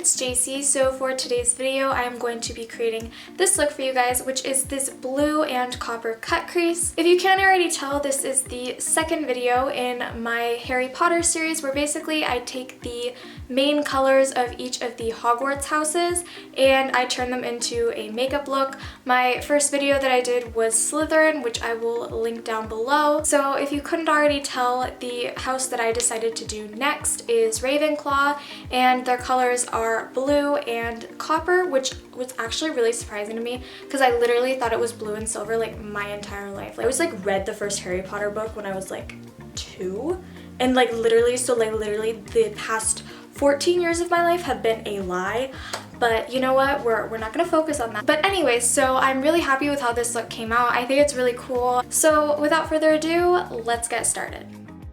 it's Jacie. So for today's video, I am going to be creating this look for you guys, which is this blue and copper cut crease. If you can't already tell, this is the second video in my Harry Potter series where basically I take the main colors of each of the Hogwarts houses and I turn them into a makeup look. My first video that I did was Slytherin, which I will link down below. So if you couldn't already tell, the house that I decided to do next is Ravenclaw, and their colors are blue and copper, which was actually really surprising to me because I literally thought it was blue and silver like my entire life. I was like read the first Harry Potter book when I was like 2, and like literally the past 14 years of my life have been a lie. But you know what, we're not gonna focus on that. But anyways, so I'm really happy with how this look came out. I think it's really cool. So without further ado, let's get started.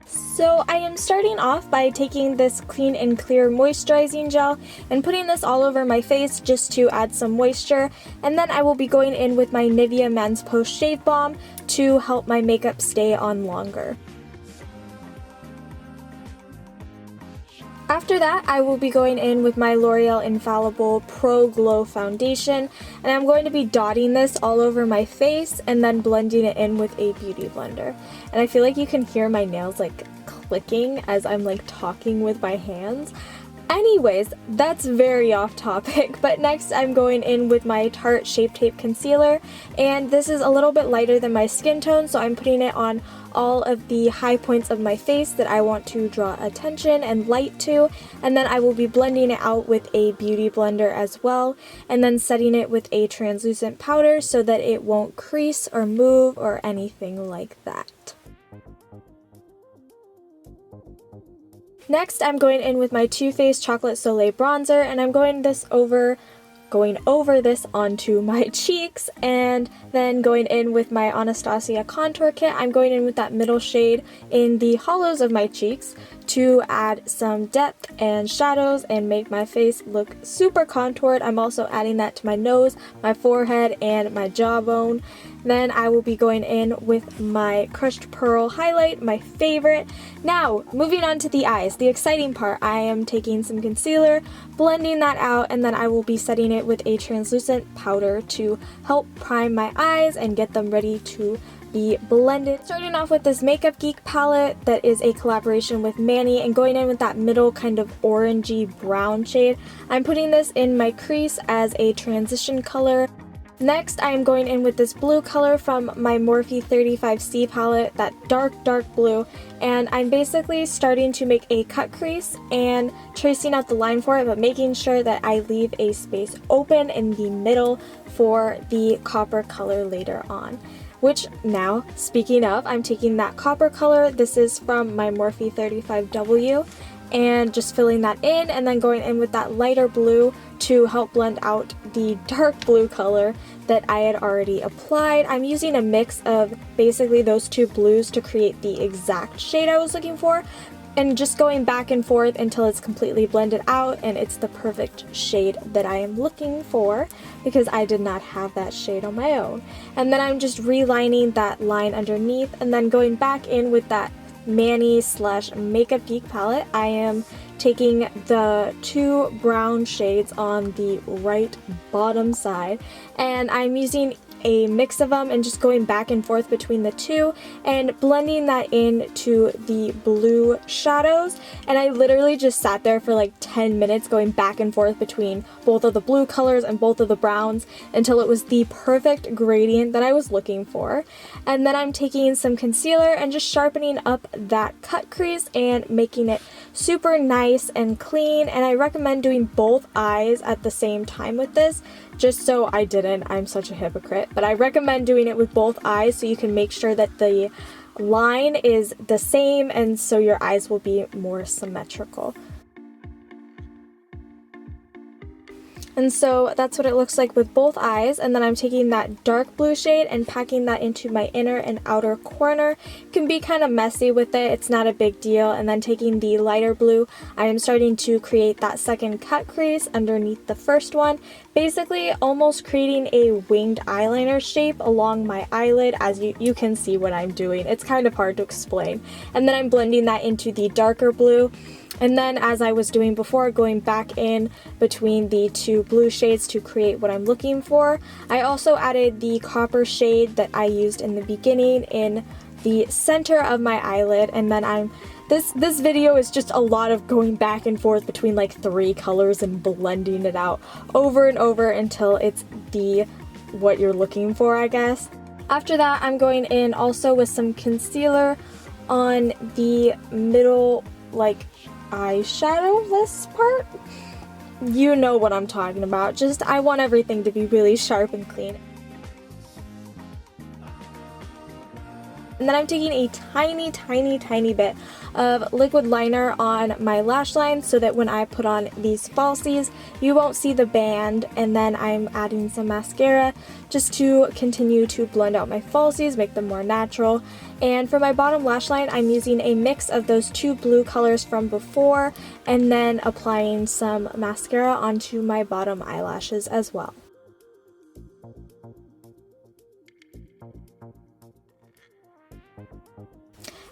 So I am starting off by taking this Clean and Clear moisturizing gel and putting this all over my face just to add some moisture, and then I will be going in with my Nivea Men's Post Shave Balm to help my makeup stay on longer. After that, I will be going in with my L'Oreal Infallible Pro Glow Foundation, and I'm going to be dotting this all over my face and then blending it in with a beauty blender. And I feel like you can hear my nails like clicking as I'm like talking with my hands. Anyways, that's very off topic, but next I'm going in with my Tarte Shape Tape Concealer, and this is a little bit lighter than my skin tone, so I'm putting it on all of the high points of my face that I want to draw attention and light to, and then I will be blending it out with a beauty blender as well, and then setting it with a translucent powder so that it won't crease or move or anything like that. Next, I'm going in with my Too Faced Chocolate Soleil Bronzer, and I'm going over this onto my cheeks, and then going in with my Anastasia Contour Kit. I'm going in with that middle shade in the hollows of my cheeks to add some depth and shadows and make my face look super contoured. I'm also adding that to my nose, my forehead, and my jawbone. Then I will be going in with my Crushed Pearl highlight, my favorite. Now, moving on to the eyes, the exciting part. I am taking some concealer, blending that out, and then I will be setting it with a translucent powder to help prime my eyes and get them ready to be blended. Starting off with this Makeup Geek palette that is a collaboration with Manny, and going in with that middle kind of orangey brown shade. I'm putting this in my crease as a transition color. Next, I am going in with this blue color from my Morphe 35C palette, that dark blue, and I'm basically starting to make a cut crease and tracing out the line for it, but making sure that I leave a space open in the middle for the copper color later on. Which now, speaking of, I'm taking that copper color, this is from my Morphe 35W, and just filling that in, and then going in with that lighter blue to help blend out the dark blue color that I had already applied. I'm using a mix of basically those two blues to create the exact shade I was looking for, and just going back and forth until it's completely blended out and it's the perfect shade that I am looking for, because I did not have that shade on my own. And then I'm just relining that line underneath, and then going back in with that Manny / Makeup Geek palette. I am taking the two brown shades on the right bottom side, and I'm using a mix of them and just going back and forth between the two and blending that into the blue shadows. And I literally just sat there for like 10 minutes going back and forth between both of the blue colors and both of the browns until it was the perfect gradient that I was looking for. And then I'm taking some concealer and just sharpening up that cut crease and making it super nice and clean. And I recommend doing both eyes at the same time with this, just so I didn't. I'm such a hypocrite, but I recommend doing it with both eyes so you can make sure that the line is the same and so your eyes will be more symmetrical. And so that's what it looks like with both eyes. And then I'm taking that dark blue shade and packing that into my inner and outer corner. It can be kind of messy with it, it's not a big deal. And then taking the lighter blue, I am starting to create that second cut crease underneath the first one, basically almost creating a winged eyeliner shape along my eyelid. As you can see what I'm doing. It's kind of hard to explain. And then I'm blending that into the darker blue And then, as I was doing before, going back in between the two blue shades to create what I'm looking for. I also added the copper shade that I used in the beginning in the center of my eyelid, and then this video is just a lot of going back and forth between like 3 colors and blending it out over and over until it's what you're looking for, I guess. After that, I'm going in also with some concealer on the middle, like, eyeshadow, this part. You know what I'm talking about. Just, I want everything to be really sharp and clean. And then I'm taking a tiny bit of liquid liner on my lash line so that when I put on these falsies, you won't see the band. And then I'm adding some mascara just to continue to blend out my falsies, make them more natural. And for my bottom lash line, I'm using a mix of those 2 blue colors from before and then applying some mascara onto my bottom eyelashes as well.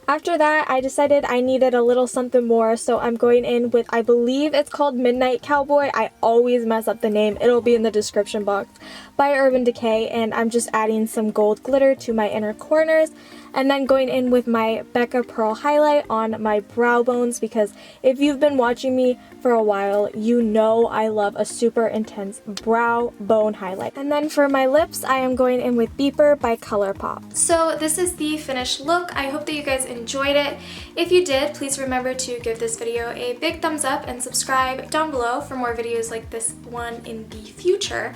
After that, I decided I needed a little something more, so I'm going in with, I believe it's called Midnight Cowboy. I always mess up the name. It'll be in the description box, by Urban Decay, and I'm just adding some gold glitter to my inner corners, and then going in with my Becca Pearl highlight on my brow bones, because if you've been watching me for a while, you know I love a super intense brow bone highlight. And then for my lips, I am going in with Beeper by Colourpop. So this is the finished look. I hope that you guys enjoyed it. If you did, please remember to give this video a big thumbs up and subscribe down below for more videos like this one in the future.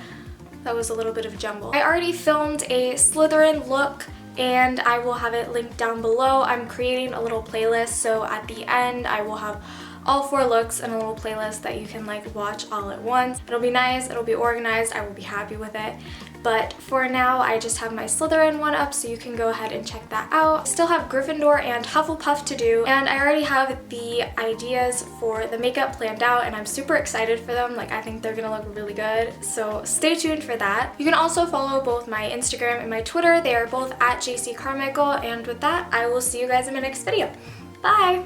That was a little bit of jumble. I already filmed a Slytherin look and I will have it linked down below. I'm creating a little playlist, so at the end I will have all 4 looks in a little playlist that you can like watch all at once. It'll be nice, it'll be organized, I will be happy with it. But for now, I just have my Slytherin one up, so you can go ahead and check that out. I still have Gryffindor and Hufflepuff to do, and I already have the ideas for the makeup planned out, and I'm super excited for them. Like, I think they're gonna look really good, so stay tuned for that. You can also follow both my Instagram and my Twitter. They are both at Jacie Carmichael, and with that, I will see you guys in my next video. Bye!